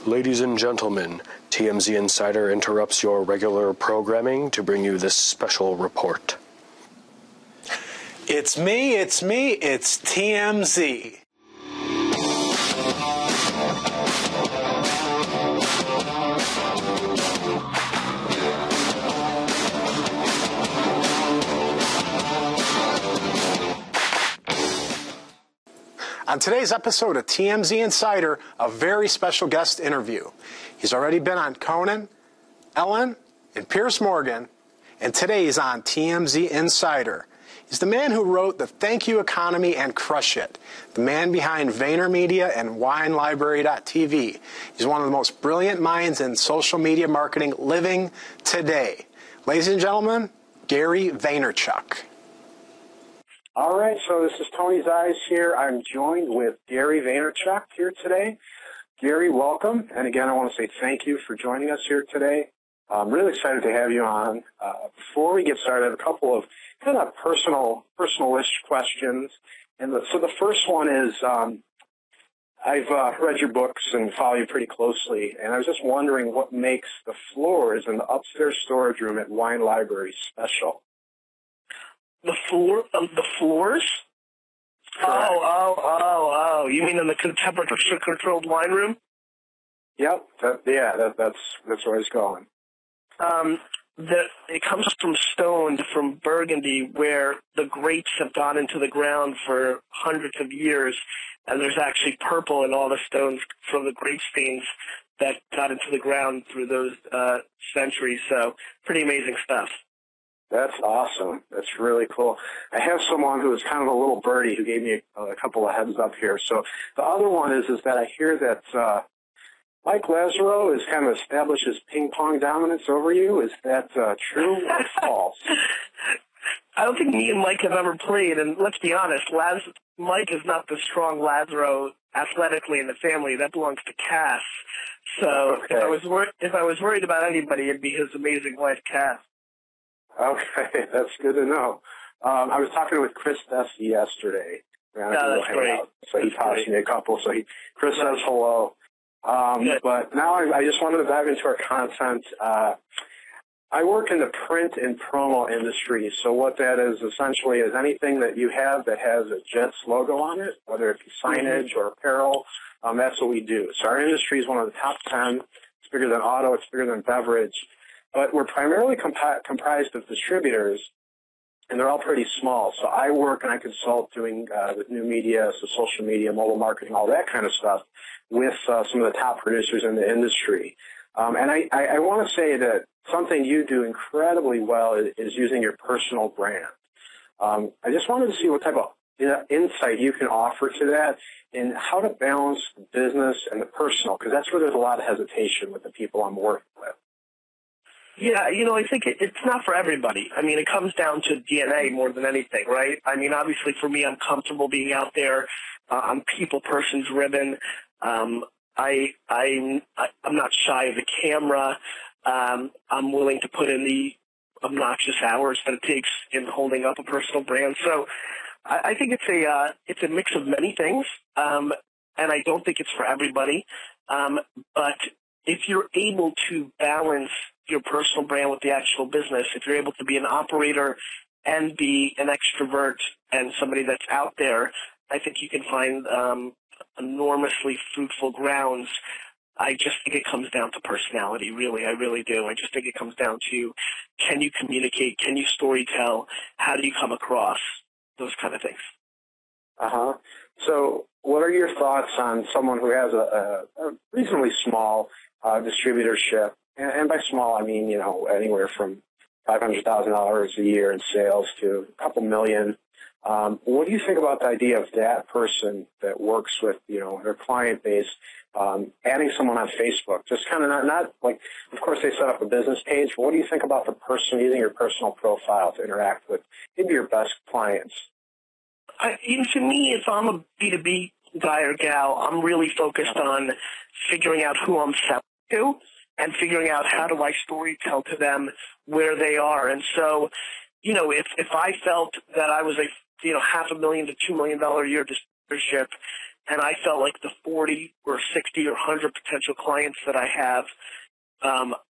Ladies and gentlemen, TMZinsider interrupts your regular programming to bring you this special report. It's me, it's TMZ. On today's episode of TMZinsider, a very special guest interview. He's already been on Conan, Ellen, and Piers Morgan, and today he's on TMZinsider. He's the man who wrote The Thank You Economy and Crush It, the man behind VaynerMedia and WineLibrary.tv. He's one of the most brilliant minds in social media marketing living today. Ladies and gentlemen, Gary Vaynerchuk. All right, so this is Tony's Eyes here. I'm joined with Gary Vaynerchuk here today. Gary, welcome. And again, I want to say thank you for joining us here today. I'm really excited to have you on. Before we get started, a couple of kind of personal-ish questions. And so the first one is, I've read your books and follow you pretty closely, and I was just wondering what makes the floors in the upstairs storage room at Wine Library special. The floors? Correct. Oh. You mean in the temperature-controlled wine room? Yep. That's where I was going. It comes from stone, from Burgundy, where the grapes have gone into the ground for hundreds of years, and there's actually purple in all the stones from the grape stains that got into the ground through those centuries. So pretty amazing stuff. That's awesome. That's really cool. I have someone who is kind of a little birdie who gave me a couple of heads up here. So the other one is that I hear that Mike Lazaro has kind of established his ping-pong dominance over you. Is that true or false? I don't think me and Mike have ever played, and let's be honest, Mike is not the strong Lazaro athletically in the family. That belongs to Cass. So okay. if I was worried about anybody, it'd be his amazing wife, Cass. Okay, that's good to know. I was talking with Chris Bessie yesterday. That's great. So he tossed me a couple. So Chris says hello. But now I just wanted to dive into our content. I work in the print and promo industry. So what that is essentially is anything that you have that has a Jets logo on it, whether it be signage or apparel, that's what we do. So our industry is one of the top 10. It's bigger than auto. It's bigger than beverage. But we're primarily comprised of distributors, and they're all pretty small. So I work and I consult doing with new media, so social media, mobile marketing, all that kind of stuff with some of the top producers in the industry. And I want to say that something you do incredibly well is using your personal brand. I just wanted to see what type of insight you can offer to that and how to balance the business and the personal, because that's where there's a lot of hesitation with the people I'm working with. Yeah, I think it's not for everybody. I mean, it comes down to DNA more than anything, right? I mean, obviously for me, I'm comfortable being out there. I'm people person driven. I'm not shy of the camera. I'm willing to put in the obnoxious hours that it takes in holding up a personal brand. So I think it's a mix of many things, and I don't think it's for everybody. But if you're able to balance your personal brand with the actual business, if you're able to be an operator and be an extrovert and somebody that's out there, I think you can find enormously fruitful grounds. I just think it comes down to personality, really. I really do. I just think it comes down to, can you communicate? Can you storytell? How do you come across? Those kind of things. Uh-huh. So what are your thoughts on someone who has a reasonably small distributorship? And by small, I mean, anywhere from $500,000 a year in sales to a couple million. What do you think about the idea of that person that works with, their client base, adding someone on Facebook? Just kind of not like, of course, they set up a business page, but what do you think about the person using your personal profile to interact with maybe your best clients? To me, if I'm a B2B guy or gal, I'm really focused on figuring out who I'm selling to and figuring out how do I storytell to them where they are. And so, if I felt that I was a $500,000 to $2 million a year distributorship and I felt like the 40 or 60 or 100 potential clients that I have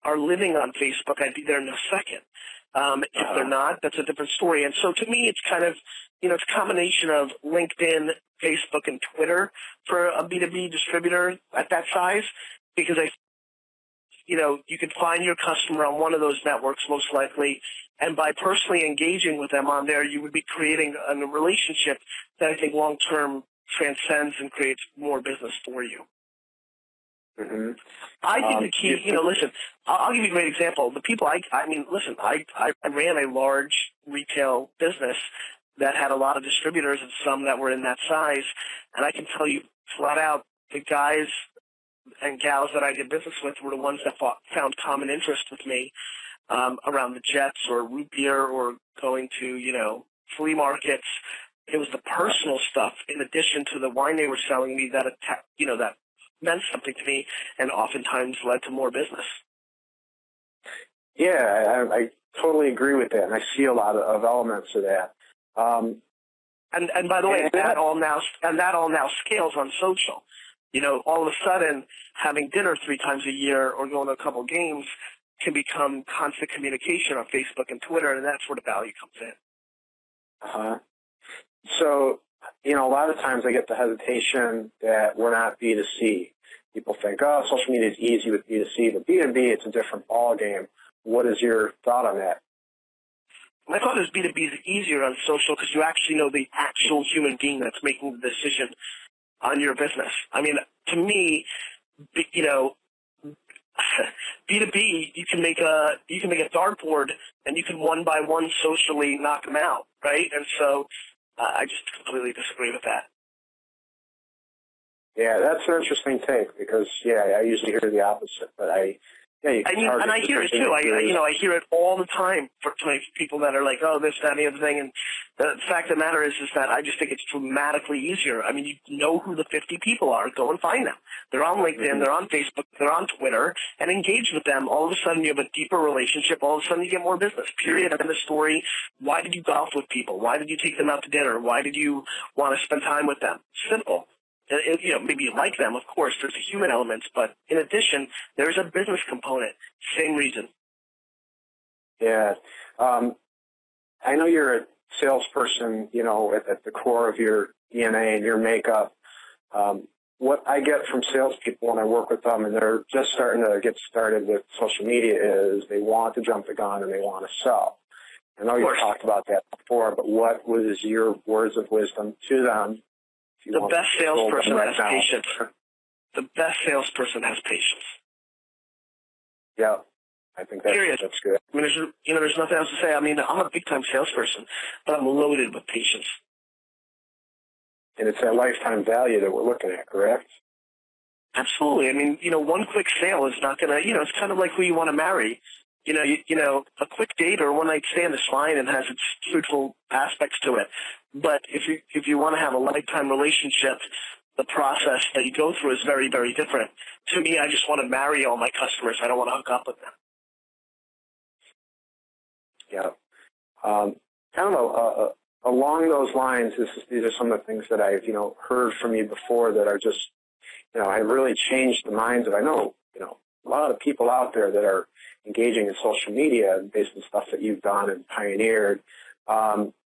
are living on Facebook, I'd be there in a second. If they're not, that's a different story. And so to me, it's kind of, it's a combination of LinkedIn, Facebook, and Twitter for a B2B distributor at that size, because you can find your customer on one of those networks most likely, and by personally engaging with them on there, you would be creating a relationship that I think long-term transcends and creates more business for you. Mm-hmm. I think the key, listen, I'll give you a great example. The people I ran a large retail business that had a lot of distributors and some that were in that size, and I can tell you flat out, the guys and gals that I did business with were the ones that found common interest with me around the Jets or root beer or going to, flea markets. It was the personal stuff in addition to the wine they were selling me that meant something to me and oftentimes led to more business. Yeah, I totally agree with that, and I see a lot of elements of that. And by the way, that all now scales on social. All of a sudden, having dinner 3 times a year or going to a couple games can become constant communication on Facebook and Twitter, and that's where the value comes in. So, a lot of times I get the hesitation that we're not B2C. People think, social media is easy with B2C, but B2B, it's a different ballgame. What is your thought on that? My thought is B2B is easier on social because you actually know the actual human being that's making the decision on your business. I mean, to me, B2B, you can make a dartboard and you can one by one socially knock them out, right? And so I just completely disagree with that. Yeah, that's an interesting take because, I usually hear the opposite, but I hear it too. I hear it all the time from people that are like, this, that, and the other thing. And the fact of the matter is that I just think it's dramatically easier. I mean, you know who the 50 people are. Go and find them. They're on LinkedIn. They're on Facebook. They're on Twitter. And engage with them. All of a sudden, you have a deeper relationship. All of a sudden, you get more business. Period. End of story. Why did you golf with people? Why did you take them out to dinner? Why did you want to spend time with them? Simple. Maybe you like them, of course. There's a human element, but in addition, there's a business component. Same reason. Yeah. I know you're a salesperson, at the core of your DNA and your makeup. What I get from salespeople when I work with them and they're just starting to get started with social media is they want to jump the gun and they want to sell. I know you've talked about that before, but what was your words of wisdom to them? The best salesperson has patience. The best salesperson has patience. Yeah, I think that's good. I mean, there's nothing else to say. I mean, I'm a big-time salesperson, but I'm loaded with patience. And it's that lifetime value that we're looking at, correct? Absolutely. I mean, one quick sale is not going to, it's kind of like who you want to marry. A quick date or one night stand is fine and has its fruitful aspects to it. But if you want to have a lifetime relationship, the process that you go through is very, very different. To me, I just want to marry all my customers. I don't want to hook up with them. Yeah. Kind of along those lines, these are some of the things that I've, heard from you before that are just, have really changed the minds of, I know, a lot of people out there that are engaging in social media based on stuff that you've done and pioneered,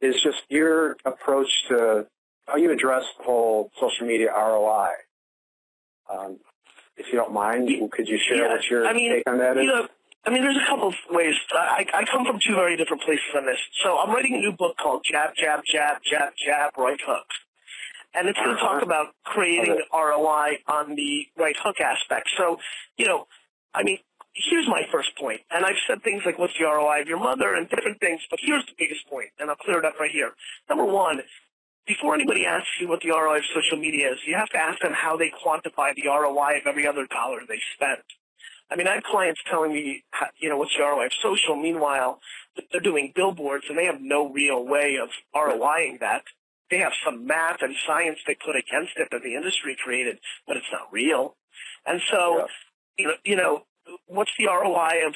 is just your approach to how you address the whole social media ROI. If you don't mind, could you share what your take on that is? There's a couple of ways. I come from 2 very different places on this. So I'm writing a new book called Jab, Jab, Jab, Jab, Jab, Right Hook. And it's going to talk about creating ROI on the right hook aspect. So, here's my first point. And I've said things like, what's the ROI of your mother and different things, but here's the biggest point, and I'll clear it up right here. Number one, before anybody asks you what the ROI of social media is, you have to ask them how they quantify the ROI of every other dollar they spend. I mean, I have clients telling me, what's the ROI of social? Meanwhile, they're doing billboards, and they have no real way of ROIing that. They have some math and science they put against it that the industry created, but it's not real. And so, what's the ROI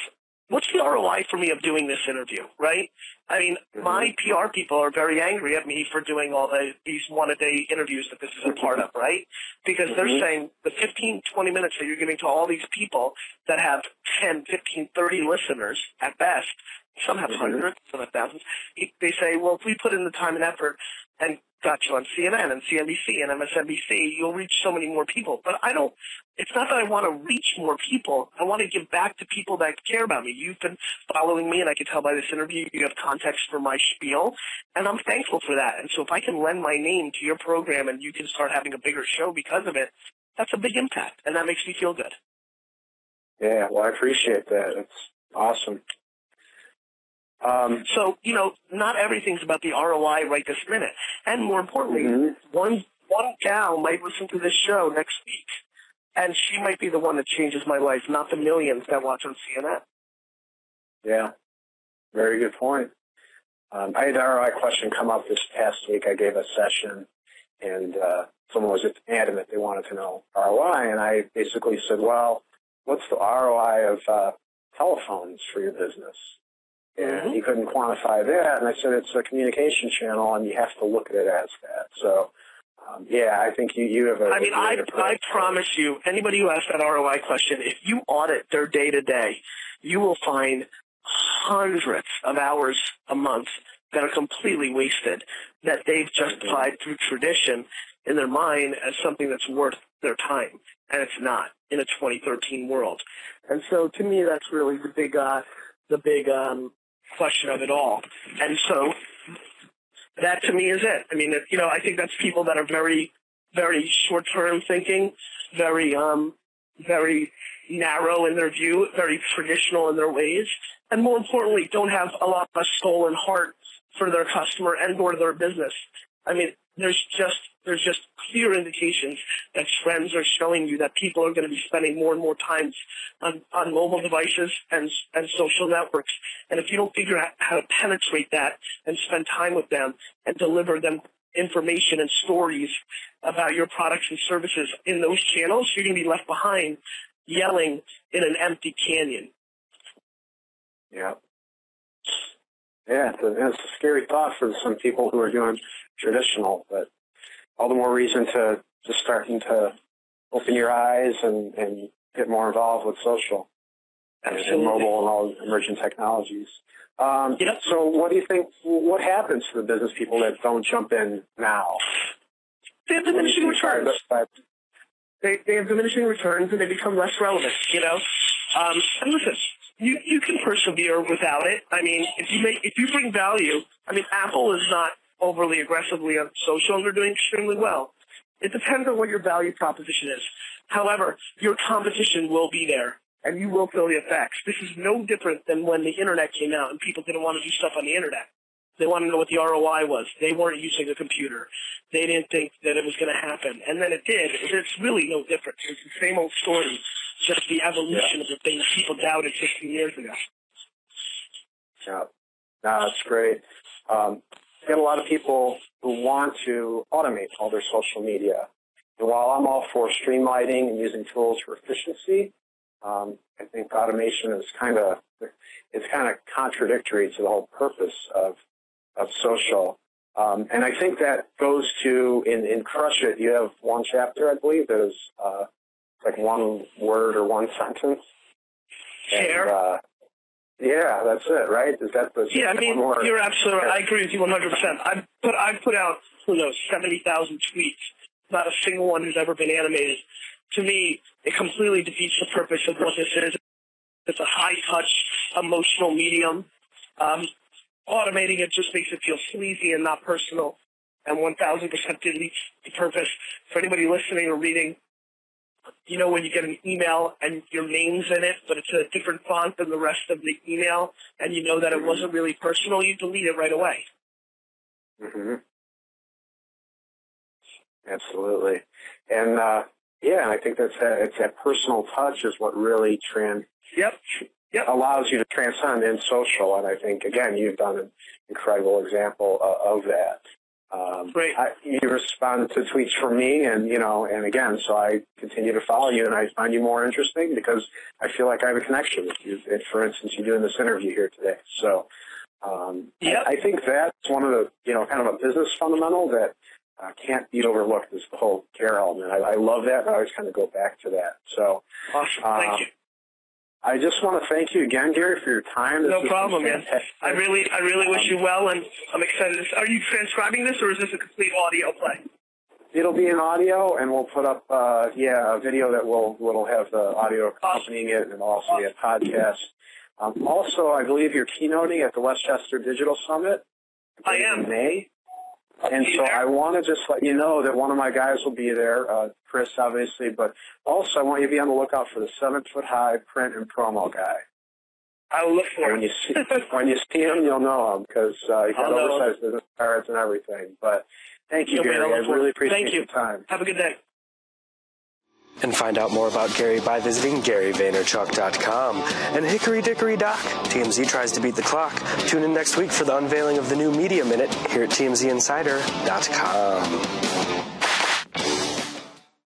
what's the ROI for me of doing this interview, right? I mean, my PR people are very angry at me for doing all these one-a-day interviews that this is a part of, right? Because they're saying the 15, 20 minutes that you're giving to all these people that have 10, 15, 30 listeners at best, some have hundreds, some have thousands, they say, well, if we put in the time and effort and got you on CNN and CNBC and MSNBC, you'll reach so many more people. But it's not that I want to reach more people. I want to give back to people that care about me. You've been following me, and I can tell by this interview you have context for my spiel, and I'm thankful for that. And so if I can lend my name to your program and you can start having a bigger show because of it, that's a big impact, and that makes me feel good. Yeah, well, I appreciate that. It's awesome. So, not everything's about the ROI right this minute. And more importantly, one gal might listen to this show next week, and she might be the one that changes my life, not the millions that watch on CNN. Yeah, very good point. I had an ROI question come up this past week. I gave a session, and someone was adamant they wanted to know ROI, and I basically said, well, what's the ROI of telephones for your business? And he couldn't quantify that, and I said it's a communication channel, and you have to look at it as that. So, I think you have a... I mean, I promise you, anybody who asks that ROI question, if you audit their day-to-day, you will find hundreds of hours a month that are completely wasted, that they've justified through tradition in their mind as something that's worth their time, and it's not in a 2013 world. And so, to me, that's really the big question of it all. And so that to me is it. I mean, I think that's people that are very, very short-term thinking, very, very narrow in their view, very traditional in their ways, and more importantly, don't have a lot of stolen heart for their customer and or their business. I mean, there's just clear indications that trends are showing you that people are going to be spending more and more time on mobile devices and social networks. And if you don't figure out how to penetrate that and spend time with them and deliver them information and stories about your products and services in those channels, you're going to be left behind yelling in an empty canyon. Yeah. Yeah, it's a scary thought for some people who are doing traditional, but all the more reason to just starting to open your eyes and get more involved with social and mobile and all emerging technologies. So what do you think, what happens to the business people that don't jump in now? They have diminishing returns. They have diminishing returns, and they become less relevant, And listen, you can persevere without it. I mean, if you bring value, I mean, Apple is not overly aggressively on social, and they're doing extremely well. It depends on what your value proposition is. However, your competition will be there, and you will feel the effects. This is no different than when the Internet came out and people didn't want to do stuff on the Internet. They wanted to know what the ROI was. They weren't using a computer. They didn't think that it was going to happen. And then it did. It's really no different. It's the same old story, just the evolution of the things people doubted 15 years ago. Yeah. No, that's great. We have a lot of people who want to automate all their social media. And while I'm all for streamlining and using tools for efficiency, I think automation is kind of contradictory to the whole purpose of social. And I think that goes to, in Crush It, you have one chapter, I believe, that is like one word or one sentence. Share. And, yeah, that's it, right? Is that the... Yeah, I mean, you're absolutely right. I agree with you 100%. I've put out, 70,000 tweets. Not a single one has ever been animated. To me, it completely defeats the purpose of what this is. It's a high-touch, emotional medium. Automating it just makes it feel sleazy and not personal, and 1,000% deletes the purpose. For anybody listening or reading, when you get an email and your name's in it, but it's a different font than the rest of the email, and you know that it wasn't really personal, you delete it right away. Mm-hmm. Absolutely. And, I think it's that personal touch is what really allows you to transcend in social. And I think, again, you've done an incredible example of that. Great. You respond to tweets from me, and again, so I continue to follow you, and I find you more interesting because I feel like I have a connection with you. For instance, you doing this interview here today. So I think that's one of the kind of a business fundamental that can't be overlooked, is the whole care element. I love that, and I always kind of go back to that. So awesome. Thank you. I just want to thank you again, Gary, for your time. No problem, man. I really wish you well, and I'm excited. Are you transcribing this, or is this a complete audio play? It'll be an audio, and we'll put up, a video that will have the audio accompanying it, and it'll also be a podcast. Also, I believe you're keynoting at the Westchester Digital Summit. I am. In May. And so I want to just let you know that one of my guys will be there, Chris, obviously, but also I want you to be on the lookout for the 7-foot-high print and promo guy. I will look for it. When you see him, you'll know him, because he's got oversized business cards and everything. But thank you, Gary. I really appreciate your time. Have a good day. And find out more about Gary by visiting GaryVaynerchuk.com. And hickory dickory dock, TMZ tries to beat the clock. Tune in next week for the unveiling of the new Media Minute here at TMZinsider.com.